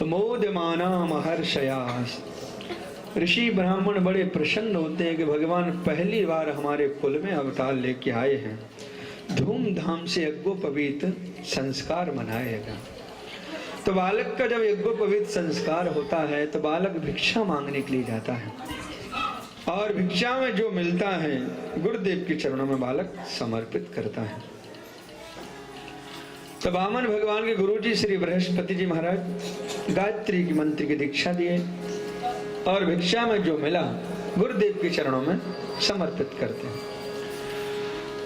तो मोदमाना महर्षयास, ऋषि ब्राह्मण बड़े प्रसन्न होते हैं कि भगवान पहली बार हमारे कुल में अवतार लेके आए हैं, धूमधाम से यज्ञोपवीत संस्कार मनाएगा। तो बालक का जब यज्ञोपवीत संस्कार होता है तो बालक भिक्षा मांगने के लिए जाता है और भिक्षा में जो मिलता है गुरुदेव के चरणों में बालक समर्पित करता है। तो वामन भगवान के गुरुजी श्री बृहस्पति जी महाराज गायत्री की मंत्र की दीक्षा दिए और भिक्षा में जो मिला गुरुदेव के चरणों में समर्पित करते हैं।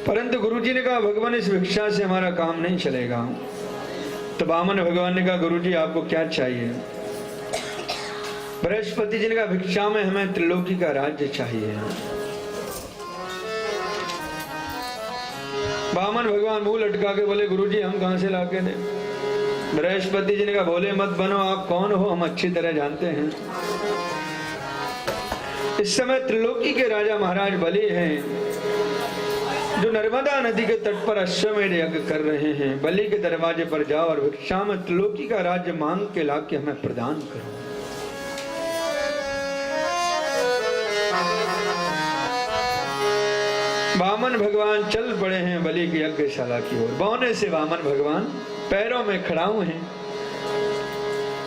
परंतु गुरुजी ने कहा भगवान इस भिक्षा से हमारा काम नहीं चलेगा। तो वामन भगवान ने कहा गुरुजी आपको क्या चाहिए? बृहस्पति जी ने कहा भिक्षा में हमें त्रिलोकी का राज्य चाहिए। वामन भगवान मुंह लटका के बोले गुरुजी हम कहां से लाके दें? बृहस्पति जी ने कहा भोले मत बनो, आप कौन हो हम अच्छी तरह जानते हैं। इस समय त्रिलोकी के राजा महाराज बलि हैं जो नर्मदा नदी के तट पर अश्वमेध यज्ञ कर रहे हैं। बलि के दरवाजे पर जाओ और भिक्षा में त्रिलोकी का राज्य मांग के लाके हमें प्रदान करो। वामन भगवान चल पड़े हैं बलि की यज्ञशाला की ओर। बौने से वामन भगवान पैरों में खड़ा हुए हैं,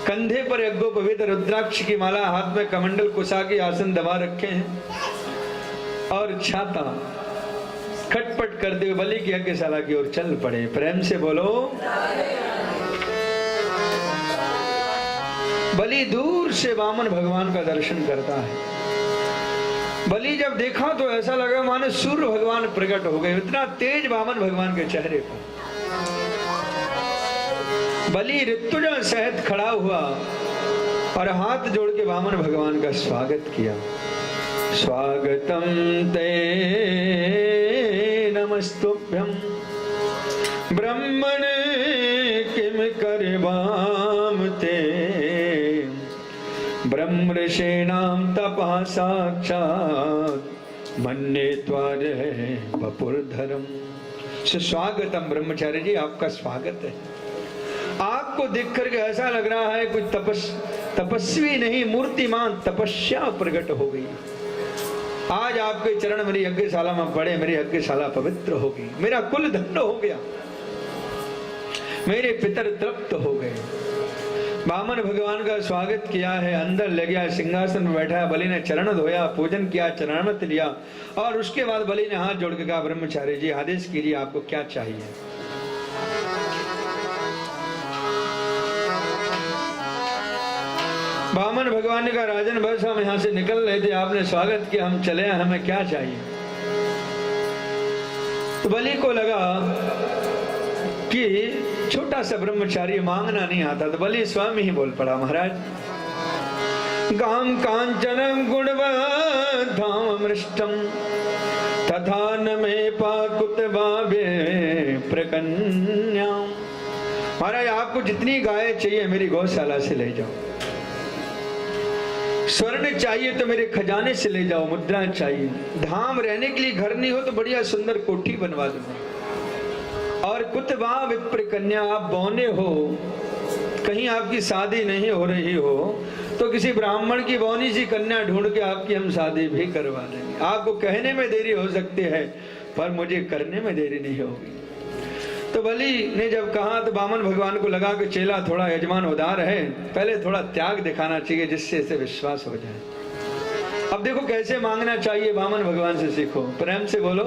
कंधे पर यज्ञोपवीत रुद्राक्ष की माला, हाथ में कमंडल कुशा की आसन दबा रखे हैं और छाता खटपट करते हुए बलि की यज्ञशाला की ओर चल पड़े। प्रेम से बोलो। बलि दूर से वामन भगवान का दर्शन करता है। बलि जब देखा तो ऐसा लगा मानो सूर्य भगवान प्रकट हो गए, इतना तेज वामन भगवान के चेहरे पर। बलि ऋतुजा सहित खड़ा हुआ और हाथ जोड़ के वामन भगवान का स्वागत किया। स्वागतम ते नमस्तुभ्यं ब्रह्मण किम करवाम ते ब्रह्मर्षीणां तपः साक्षात् मन्ये त्वार वपुर्धरम्। स्वागतम ब्रह्मचारी जी, आपका स्वागत है। आपको देख करके ऐसा लग रहा है कोई तपस्वी नहीं, मूर्तिमान तपस्या प्रकट हो गई। आज आपके चरण मेरी यज्ञशाला में पड़े, मेरी यज्ञशाला पवित्र हो गई, मेरा कुल धन्य हो गया, मेरे पितर तृप्त हो गए। वामन भगवान का स्वागत किया है, अंदर ले गया, सिंहासन में बैठा है। बलि ने चरण धोया, पूजन किया, चरणामृत लिया और उसके बाद बलि ने हाथ जोड़ के कहा ब्रह्मचारी जी आदेश कीजिए आपको क्या चाहिए? वामन भगवान ने कहा राजन बस हम यहाँ से निकल रहे थे, आपने स्वागत किया, हम चले, हमें क्या चाहिए? तो बलि को लगा कि छोटा सा ब्रह्मचारी मांगना नहीं आता, तो बलि स्वयं ही बोल पड़ा महाराज गाम कांचन गुणवधाम मृष्टम तथा न मे पाकुत बाबे प्रकन्या। महाराज आपको जितनी गाय चाहिए मेरी गौशाला से ले जाओ, स्वर्ण चाहिए तो मेरे खजाने से ले जाओ, मुद्रा चाहिए, धाम रहने के लिए घर नहीं हो तो बढ़िया सुंदर कोठी बनवा दूंगा, और कुतबा विप्र कन्या आप बौने हो, कहीं आपकी शादी नहीं हो रही हो तो किसी ब्राह्मण की बौनी सी कन्या ढूंढ के आपकी हम शादी भी करवा देंगे। आपको कहने में देरी हो सकती है पर मुझे करने में देरी नहीं होगी। तो बलि ने जब कहा तो वामन भगवान को लगा कि चेला थोड़ा यजमान उदार है, पहले थोड़ा त्याग दिखाना चाहिए जिससे इसे विश्वास हो जाए। अब देखो कैसे मांगना चाहिए, वामन भगवान से सीखो, प्रेम से बोलो।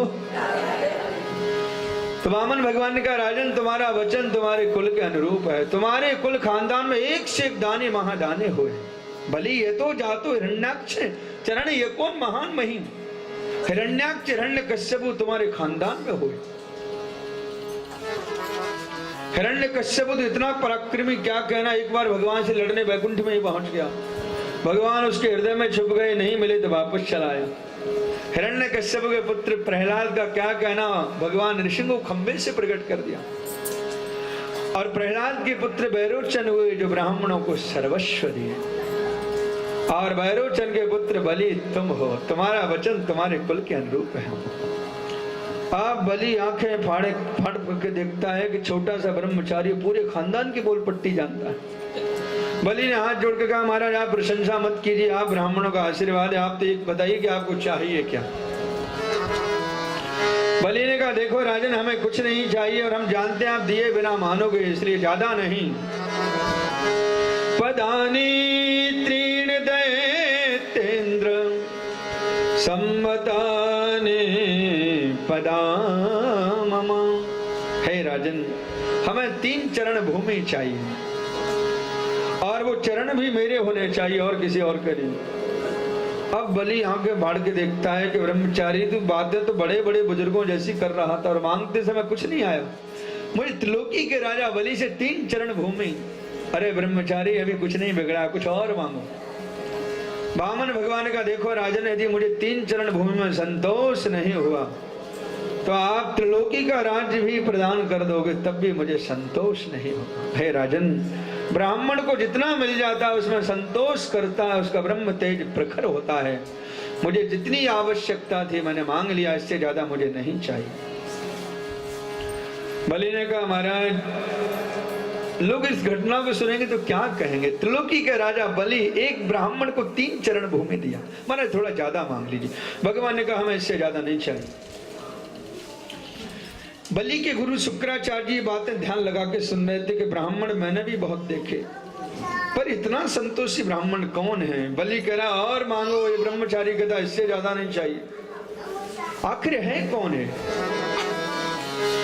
तो वामन भगवान ने कहा राजन तुम्हारा वचन तुम्हारे कुल के अनुरूप है, तुम्हारे कुल खानदान में एक से एक दाने महादाने हुए। बलि ये तो जातो हिरण्याक्ष चरण ये कौन महान महिम, हिरण्याक्ष हिरण्यकश्यप तुम्हारे खानदान में हुए। हिरण्यकश्यप तो इतना पराक्रमी क्या कहना, एक बार भगवान से लड़ने वैकुंठ में ही पहुंच गया, भगवान उसके हृदय में छुप गए, नहीं मिले तो वापस चला आया। हिरण्यकश्यप के पुत्र प्रहलाद का क्या कहना, भगवान ऋषि को खंबे से प्रकट कर दिया। और प्रहलाद के पुत्र बैरोचन हुए जो ब्राह्मणों को सर्वस्व दिए, और बैरोचन के पुत्र बलि तुम हो, तुम्हारा वचन तुम्हारे कुल के अनुरूप है। आप बलि आंखें फाड़ के देखता है कि छोटा सा ब्रह्मचारी पूरे खानदान की बोल पट्टी जानता है। बलि ने हाथ जोड़ के कहा, महाराज आप प्रशंसा मत कीजिए, आप ब्राह्मणों का आशीर्वाद है, आप तो एक बताइए कि आपको चाहिए क्या। बलि ने कहा, देखो राजन, हमें कुछ नहीं चाहिए और हम जानते हैं आप दिए बिना मानोगे, इसलिए ज्यादा नहीं। पदानी तीन दैतेन्द्र सम्मताने पदा मम। हे राजन, हमें 3 चरण भूमि चाहिए और वो चरण भी मेरे होने चाहिए और किसी और के नहीं। अब बलि आंखें फाड़ के देखता है कि ब्रह्मचारी तू बातें तो बड़े बड़े बुजुर्गों जैसी कर रहा था और मांगते समय कुछ नहीं आया। मुझे त्रिलोकी के राजा बलि से 3 चरण भूमि। अरे ब्रह्मचारी, अभी कुछ नहीं बिगड़ा, कुछ और मांगो। वामन भगवान का, देखो राजन, यदि मुझे 3 चरण भूमि में संतोष नहीं हुआ तो आप त्रिलोकी का राज्य भी प्रदान कर दोगे, तब भी मुझे संतोष नहीं होगा। हे राजन, ब्राह्मण को जितना मिल जाता है उसमें संतोष करता है, उसका ब्रह्म तेज प्रखर होता है। मुझे जितनी आवश्यकता थी मैंने मांग लिया, इससे ज्यादा मुझे नहीं चाहिए। बलि ने कहा, महाराज लोग इस घटना को सुनेंगे तो क्या कहेंगे। त्रिलोकी के राजा बलि एक ब्राह्मण को 3 चरण भूमि दिया, महाराज थोड़ा ज्यादा मांग लीजिए। भगवान ने कहा, हमें इससे ज्यादा नहीं चाहिए। बलि के गुरु शुक्राचार्य जी बातें ध्यान लगा के सुन रहे थे कि ब्राह्मण मैंने भी बहुत देखे, पर इतना संतोषी ब्राह्मण कौन है। बलि कह रहा, और मांगो। ये ब्रह्मचारी कहता, इससे ज्यादा नहीं चाहिए। आखिर है कौन है।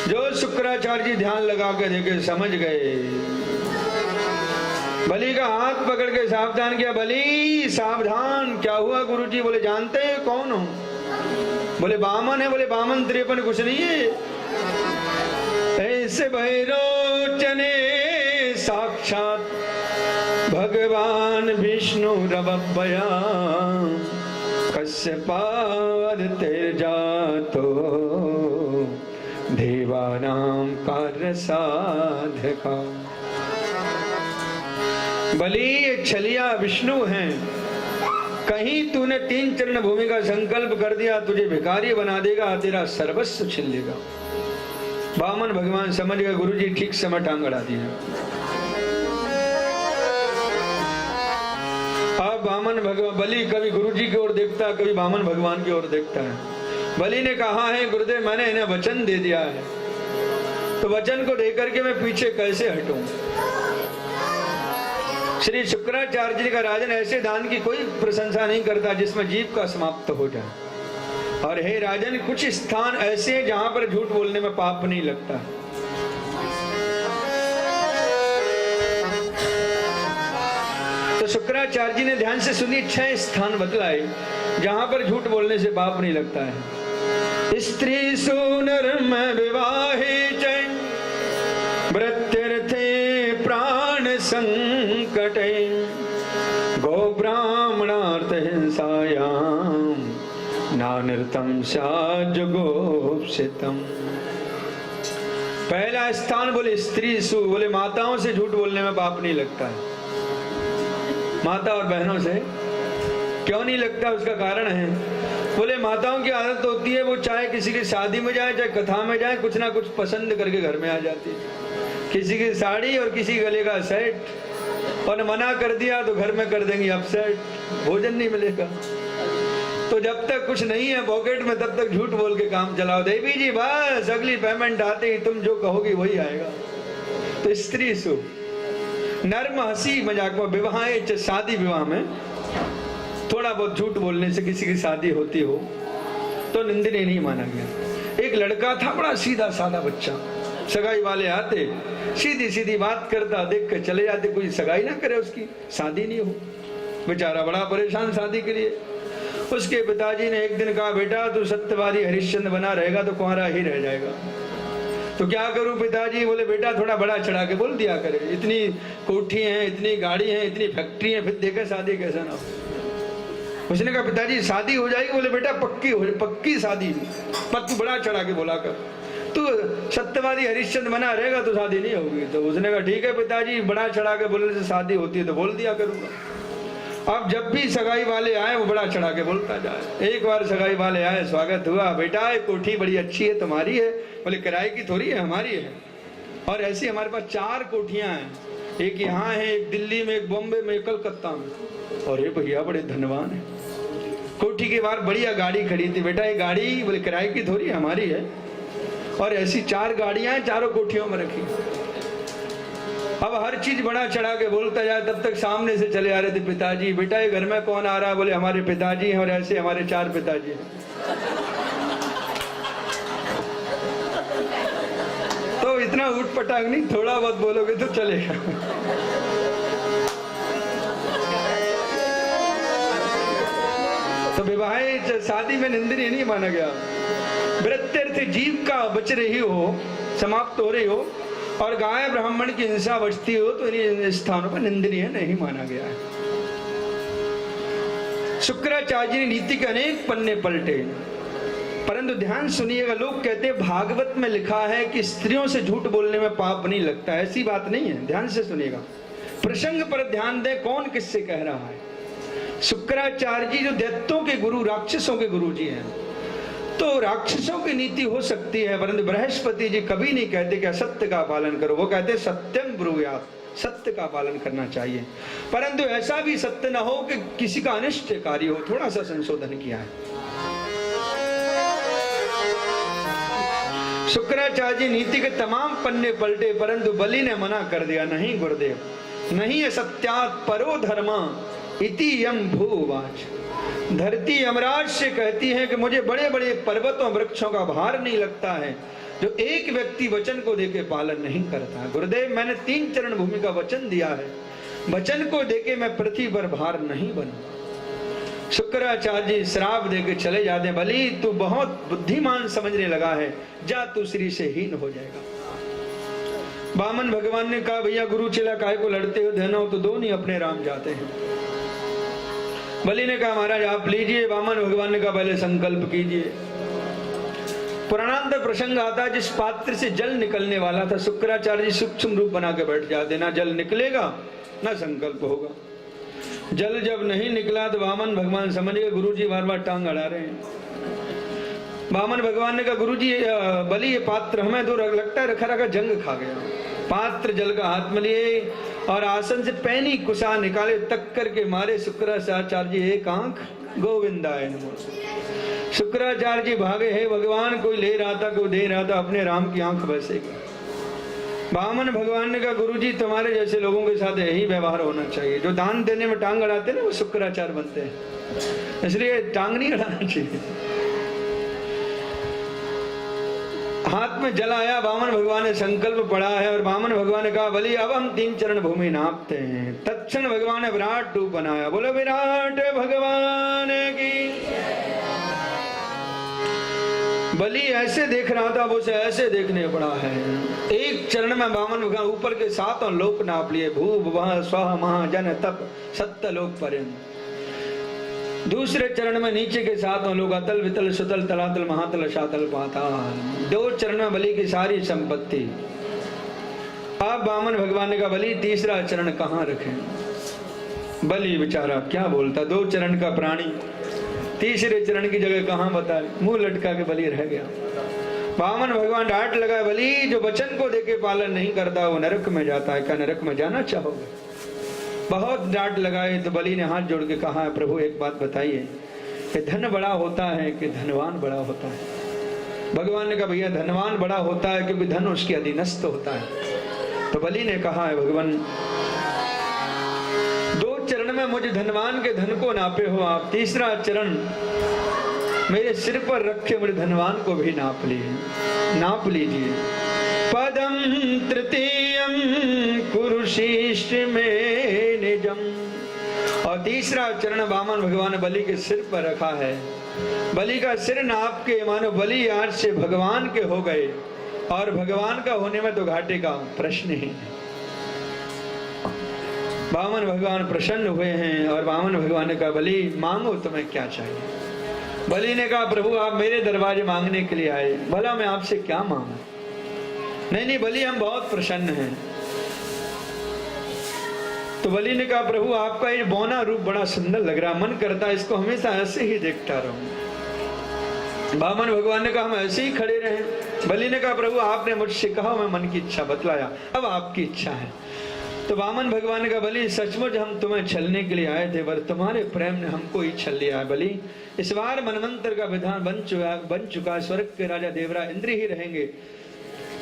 जो शुक्राचार्य जी ध्यान लगा के देखे, समझ गए। बलि का हाथ पकड़ के सावधान किया। बलि सावधान, क्या हुआ गुरुजी। बोले, जानते हैं कौन हो। बोले, बामन है। बोले, बामन 53 कुछ नहीं है। ऐसे भैरोचने साक्षात भगवान विष्णु रवभया कश्यपाद तेजातो देवानां कार्य साधका। बलि छलिया विष्णु हैं। कहीं तूने 3 चरण भूमि का संकल्प कर दिया, तुझे भिखारी बना देगा, तेरा सर्वस्व छीन लेगा। वामन भगवान समझ गए, गुरुजी ठीक समय टांग अड़ा दिया। अब वामन भगवान, बलि कभी गुरुजी की ओर देखता है, कभी वामन भगवान की ओर देखता है। बलि ने कहा है, गुरुदेव मैंने इन्हें वचन दे दिया है, तो वचन को देकर के मैं पीछे कैसे हटूं। श्री शुक्राचार्य जी का, राजन ऐसे दान की कोई प्रशंसा नहीं करता जिसमें जीव का समाप्त हो जाए। और हे राजन, कुछ स्थान ऐसे हैं जहां पर झूठ बोलने में पाप नहीं लगता। तो शुक्राचार्य जी ने ध्यान से सुनी, 6 स्थान बतलाए जहां पर झूठ बोलने से पाप नहीं लगता है। स्त्री सुनर्म विवाहे च मृत्युर्थे प्राण संकटे गो ब्राह्मणार्थ हिंसायाम नानृतम साजुगोप्सितम। पहला स्थान बोले स्त्री सु, बोले माताओं से झूठ बोलने में पाप नहीं लगता है। माता और बहनों से क्यों नहीं लगता, उसका कारण है। बोले माताओं की आदत होती है, वो चाहे किसी की शादी में जाए चाहे कथा में जाए, कुछ ना कुछ पसंद करके घर में आ जाती है। किसी की साड़ी और किसी गले का सेट, और मना कर दिया तो घर में कर देंगी अपसेट, भोजन नहीं मिलेगा। तो जब तक कुछ नहीं है पॉकेट में तब तक झूठ बोल के काम चलाओ। देवी जी बस अगली पेमेंट आते ही तुम जो कहोगी वही आएगा। तो स्त्री सु, नर्म हंसी मजाक में, विवाह शादी विवाह में थोड़ा बहुत झूठ बोलने से किसी की शादी होती हो तो निंदनीय नहीं माना गया। एक लड़का था, बड़ा सीधा साधा बच्चा, सगाई वाले आते सीधी सीधी बात करता, देख कर चले जाते, कोई सगाई ना करे, उसकी शादी नहीं हो। बेचारा बड़ा परेशान शादी के लिए। उसके पिताजी ने एक दिन कहा, बेटा तू सत्यवादी हरिश्चंद्र बना रहेगा तो कुंवारा ही रह जाएगा। तो क्या करूं पिताजी। बोले बेटा थोड़ा बड़ा चढ़ा के बोल दिया करे, इतनी कोठी है, इतनी गाड़ी है, इतनी फैक्ट्री है, फिर देखे शादी कैसा ना हो। उसने कहा पिताजी शादी हो जाएगी। बोले बेटा पक्की शादी, पर तू बड़ा चढ़ा के बोला कर, तू सत्यवादी हरिश्चंद्र बना रहेगा तो शादी नहीं होगी। तो उसने कहा ठीक है पिताजी, बड़ा चढ़ा के बोलने से शादी होती है तो बोल दिया करूंगा। अब जब भी सगाई वाले आए वो बड़ा चढ़ा के बोलता जाए। एक बार सगाई वाले आए, स्वागत हुआ, बेटा ये कोठी बड़ी अच्छी है, तुम्हारी है। बोले किराए की थोड़ी है, हमारी है। और ऐसी हमारे पास 4 कोठियां हैं, एक यहाँ है, एक दिल्ली में, एक बॉम्बे में, एक कलकत्ता में। और ये भैया बड़े धनवान है। कोठी के बाहर बढ़िया गाड़ी खड़ी थी। बेटा ये गाड़ी बोले किराए की थोड़ी हमारी है। और ऐसी 4 गाड़ियां हैं, चारों कोठियों में रखी। अब हर चीज बड़ा चढ़ा के बोलता जाए। तब तक सामने से चले आ रहे थे पिताजी। बेटा ये घर में कौन आ रहा है? बोले हमारे पिताजी हैं। और ऐसे हमारे 4 पिताजी हैं। तो इतना उठ पटांग नहीं, थोड़ा बहुत बोलोगे तो चलेगा। तो विवाह शादी में निंदनीय नहीं माना गया। वृत्त्यर्थ जीविका बच रही हो, समाप्त हो रही हो, और गाय ब्राह्मण की हिंसा बचती हो, तो इन स्थानों पर निंदनीय नहीं माना गया है। शुक्राचार्य ने नीति के अनेक पन्ने पलटे, परंतु ध्यान सुनिएगा। लोग कहते हैं भागवत में लिखा है कि स्त्रियों से झूठ बोलने में पाप नहीं लगता। ऐसी बात नहीं है, ध्यान से सुनिएगा। प्रसंग पर ध्यान दें, कौन किससे कह रहा है। शुक्राचार्य जी जो दैत्यों के गुरु, राक्षसों के गुरु जी हैं, तो राक्षसों की नीति हो सकती है, परंतु बृहस्पति जी कभी नहीं कहते कि असत्य का पालन करो। वो कहते सत्यम ब्रूयात्, सत्य का पालन करना चाहिए। परंतु ऐसा भी सत्य न हो कि किसी का अनिष्टकारी हो। थोड़ा सा संशोधन किया है। शुक्राचार्य जी नीति के तमाम पन्ने पलटे, परंतु बलि ने मना कर दिया। नहीं गुरुदेव, नहीं है सत्यात् परो धर्मा इति यम भूवाच। धरती यमराज से कहती है कि मुझे बड़े बड़े पर्वतों वृक्षों का भार नहीं लगता है जो एक व्यक्ति वचन को देके पालन नहीं करता। गुरुदेव मैंने 3 चरण भूमि का वचन दिया है, वचन को देके मैं पृथ्वी पर भार नहीं बनूंगा। शुक्राचार्य जी श्राप देके चले जाते। बलि तू बहुत बुद्धिमान समझने लगा है, जा तू श्री से हीन हो जाएगा। वामन भगवान ने कहा भैया गुरु चेला काय को लड़ते हो, देना हो तो दो, नहीं अपने राम जाते हैं। बलि ने कहा महाराज आप लीजिए। वामन भगवान ने कहा पहले संकल्प कीजिए। पुराणांतर प्रसंग आता, जिस पात्र से जल निकलने वाला था, शुक्राचार्य जी सूक्ष्म रूप बना के बैठ जाते। ना जल निकलेगा ना संकल्प होगा। जल जब नहीं निकला तो वामन भगवान समझ गए गुरु जी बार बार टांग अड़ा रहे हैं। वामन भगवान ने कहा गुरु जी बलि ये पात्र हमें तो लगता है रखा रखा जंग खा गया। पात्र जल का हाथ में लिए और आसन से पैनी कुशा निकाले, तक करके मारे शुक्राचार्य जी एक आंख गोविंदाय नमः। शुक्राचार्य जी भागे, हे भगवान कोई ले रहा था कोई दे रहा था, अपने राम की आंख बसेगी। वामन भगवान ने कहा गुरुजी तुम्हारे जैसे लोगों के साथ यही व्यवहार होना चाहिए। जो दान देने में टांग अड़ाते ना वो शुक्राचार्य बनते हैं, इसलिए टांग नहीं अड़ाना चाहिए। हाथ में जल आया, वामन भगवान ने संकल्प पढ़ा है और वामन भगवान ने कहा बलि अब हम 3 चरण भूमि नापते हैं। तत्क्षण भगवान ने विराट रूप बनाया। बोलो विराट भगवान की। बलि ऐसे देख रहा था, वो से ऐसे देखने पड़ा है। एक चरण में वामन भगवान ऊपर के 7 लोक नाप लिए, भू भुवः स्वः महा जन तप सत्य लोक पर्यंत। दूसरे चरण में नीचे के 7 लोग, अतल वितल सुतल तलातल महातल शातल पाताल। 2 चरण में बलि की सारी संपत्ति। अब वामन भगवान ने कहा बलि तीसरा चरण कहाँ रखें। बलि बेचारा क्या बोलता, 2 चरण का प्राणी तीसरे चरण की जगह कहाँ बताए, मुंह लटका के बलि रह गया। वामन भगवान डांट लगा, बलि जो वचन को देके पालन नहीं करता वो नरक में जाता है, क्या नरक में जाना चाहोगे। बहुत डांट लगाए तो बलि ने हाथ जोड़ के कहा प्रभु एक बात बताइए कि धन बड़ा होता है कि धनवान बड़ा होता है। भगवान ने कहा भैया धनवान बड़ा होता है क्योंकि धन उसके अधीनस्थ होता है। तो बलि ने कहा है भगवान 2 चरण में मुझे धनवान के धन को नापे हो आप, तीसरा चरण मेरे सिर पर रखे मुझे धनवान को भी नाप लीजिए। पदम तृतीयम कुरुशीष्ट में निजम। और तीसरा चरण वामन भगवान ने बलि के सिर पर रखा है। बलि का सिर नाप के मानो बलि आज से भगवान के हो गए, और भगवान का होने में तो घाटे का प्रश्न ही है। वामन भगवान प्रसन्न हुए हैं और वामन भगवान ने कहा बलि मांगो तुम्हें क्या चाहिए। बलि ने कहा प्रभु आप मेरे दरवाजे मांगने के लिए आए, भला मैं आपसे क्या मांगू। नहीं बलि हम बहुत प्रसन्न हैं। तो बलि ने कहा प्रभु आपका ये बौना रूप बड़ा सुंदर लग रहा, मन करता है इसको हमेशा ऐसे ही देखता रहूं। वामन भगवान ने कहा हम ऐसे ही खड़े रहे। बलि ने कहा प्रभु आपने मुझसे कहा, मैं मन की इच्छा बतलाया, अब आपकी इच्छा है। तो वामन भगवान ने कहा, बलि सचमुच हम तुम्हें छलने के लिए आए थे, पर तुम्हारे प्रेम ने हमको ही छल लिया है। बलि इस बार मनवंतर का विधान बन चुका, स्वर्ग के राजा देवराज इंद्र ही रहेंगे,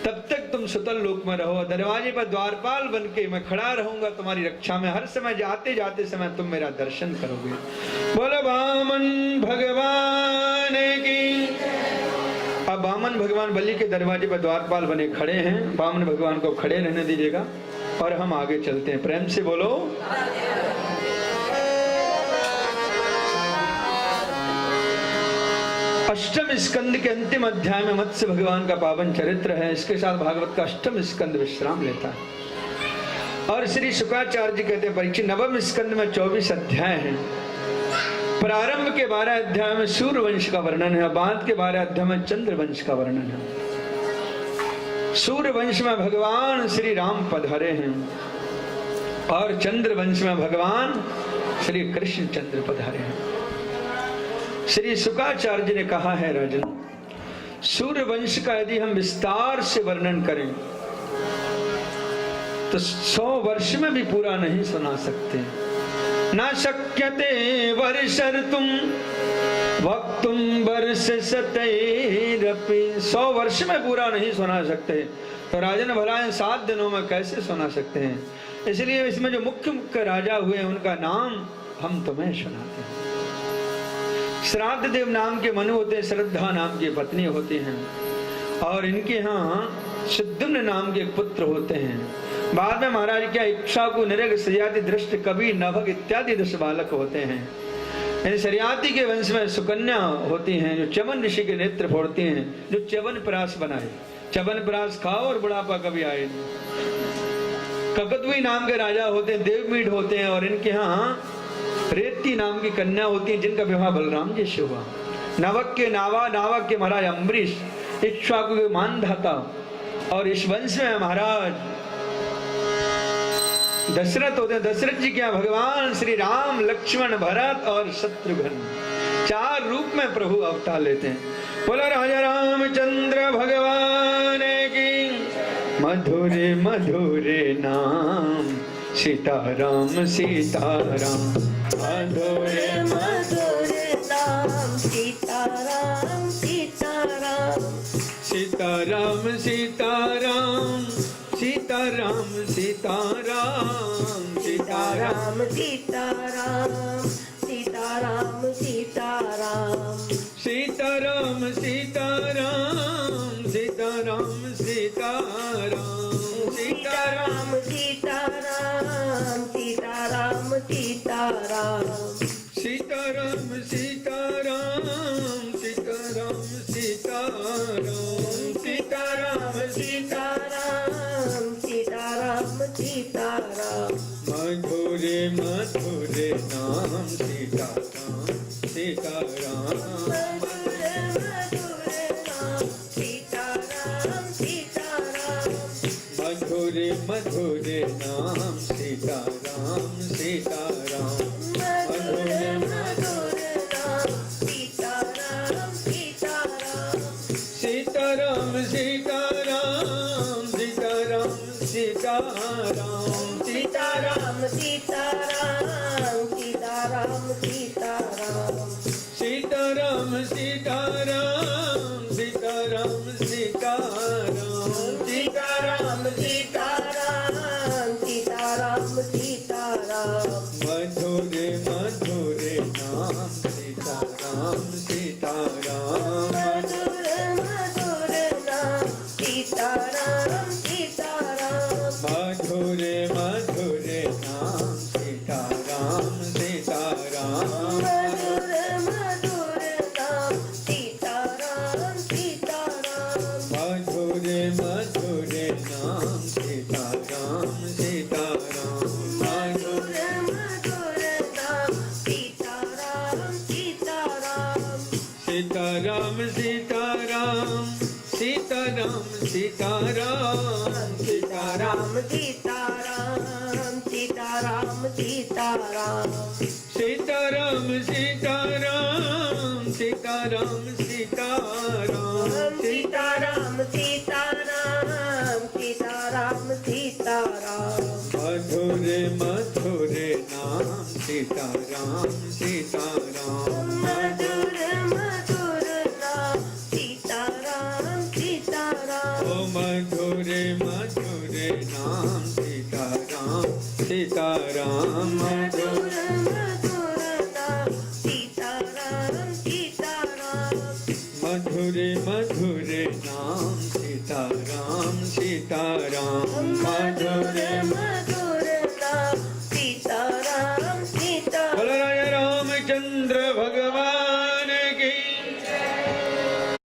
तब तक तुम सुतल लोक में रहो। दरवाजे पर द्वारपाल बन के मैं खड़ा रहूंगा तुम्हारी रक्षा में, हर समय जाते जाते समय तुम मेरा दर्शन करोगे। बोलो वामन भगवान की। अब वामन भगवान बलि के दरवाजे पर द्वारपाल बने खड़े हैं। वामन भगवान को खड़े रहने दीजिएगा और हम आगे चलते हैं। प्रेम से बोलो। अष्टम स्कंद के अंतिम अध्याय में मत्स्य भगवान का पावन चरित्र है। इसके साथ भागवत का अष्टम स्कंद विश्राम लेता है। और श्री शुक्राचार्य जी कहते हैं, परीक्षित नवम स्कंद में 24 अध्याय हैं। प्रारंभ के 12 अध्याय में सूर्य वंश का वर्णन है, बाद के 12 अध्याय में चंद्र वंश का वर्णन है। सूर्य वंश में भगवान श्री राम पधारे हैं और चंद्र वंश में भगवान श्री कृष्ण चंद्र पधारे हैं। श्री शुक्राचार्य जी ने कहा है, राजन, सूर्य वंश का यदि हम विस्तार से वर्णन करें तो 100 वर्ष में भी पूरा नहीं सुना सकते। ना शक्यते वर्षर्तुम वक्तुम वर्ष सतैरपि। 100 वर्ष में पूरा नहीं सुना सकते, तो राजन भला 7 दिनों में कैसे सुना सकते हैं। इसलिए इसमें जो मुख्य मुख्य राजा हुए उनका नाम हम तुम्हें सुनाते हैं। श्राद्ध देव नाम के मनु होते हैं, श्रद्धा नाम की पत्नी होती हैं, और इनके यहाँ सिद्धुम्न नाम के पुत्र होते हैं। बाद में महाराज क्या इक्ष्वाकु, निरग, सरियाती, दृष्ट, कवि, नभग इत्यादि 10 बालक होते हैं। सरियाती के वंश में सुकन्या होती हैं जो चमन ऋषि के नेत्र फोड़ती हैं, जो च्यवन प्राश बनाए। च्यवन प्राश खाओ और बुढ़ापा कभी आए। ककतुई नाम के राजा होते हैं, देवमीठ होते हैं, और इनके यहाँ रेती नाम की कन्या होती है जिनका विवाह बलराम जी से हुआ। नावक के महाराज अम्बरीश, इक्ष्वाकु के मानधाता, और इस वंश में महाराज दशरथ होते हैं। दशरथ जी क्या भगवान श्री राम, लक्ष्मण, भरत और शत्रुघ्न 4 रूप में प्रभु अवतार लेते हैं। बोलो राजा रामचंद्र भगवान की। मधुरे मधुरे नाम सीताराम सीताराम, मधुरे मधुरे नाम सीताराम सीताराम, सीताराम सीताराम, सीताराम सीताराम, सीताराम सीताराम, सीताराम सीताराम, सीताराम सीताराम, सीताराम सीताराम, सीताराम सीताराम, सीताराम सीताराम, सीताराम सीताराम, सीताराम सीताराम, सीताराम सीताराम, सीताराम सीताराम। मधुरे मधुरे नाम सीताराम सीताराम, मधुरे मधुरे नाम सीताराम सीताराम, मधुरे मधुरे नाम सीताराम सीताराम, मधुरे मधुरे नाम सीताराम सीताराम, सीताराम सीताराम, सीताराम सीताराम, सीताराम सीताराम, सीताराम सीताराम, सीताराम सीताराम, सीताराम सीताराम, सीताराम सीताराम, सीताराम सीताराम। मधुरे मधुरे नाम सीताराम सीताराम, मधुरे मधुरे नाम सीताराम सीताराम, मधुरे मधुरे नाम सीताराम सीताराम, मधुरे मधुरे नाम सीताराम सीताराम, मधुरे मधुरे नाम सीताराम सीताराम, मधुरे मधुरे नाम सीताराम सीताराम, सीताराम सीताराम, सीताराम सीताराम, सीताराम सीताराम, सीताराम सीताराम, सीताराम सीताराम, सीताराम सीताराम, सीताराम सीताराम, सीताराम सीताराम। सीताराम सीताराम मधुर मधुर नाम सीताराम सीताराम। ओ मधुर मधुर नाम सीताराम सीताराम मधुर मधुर नाम सीताराम सीताराम। मधुर मधुर नाम सीताराम सीताराम मधुर मधुर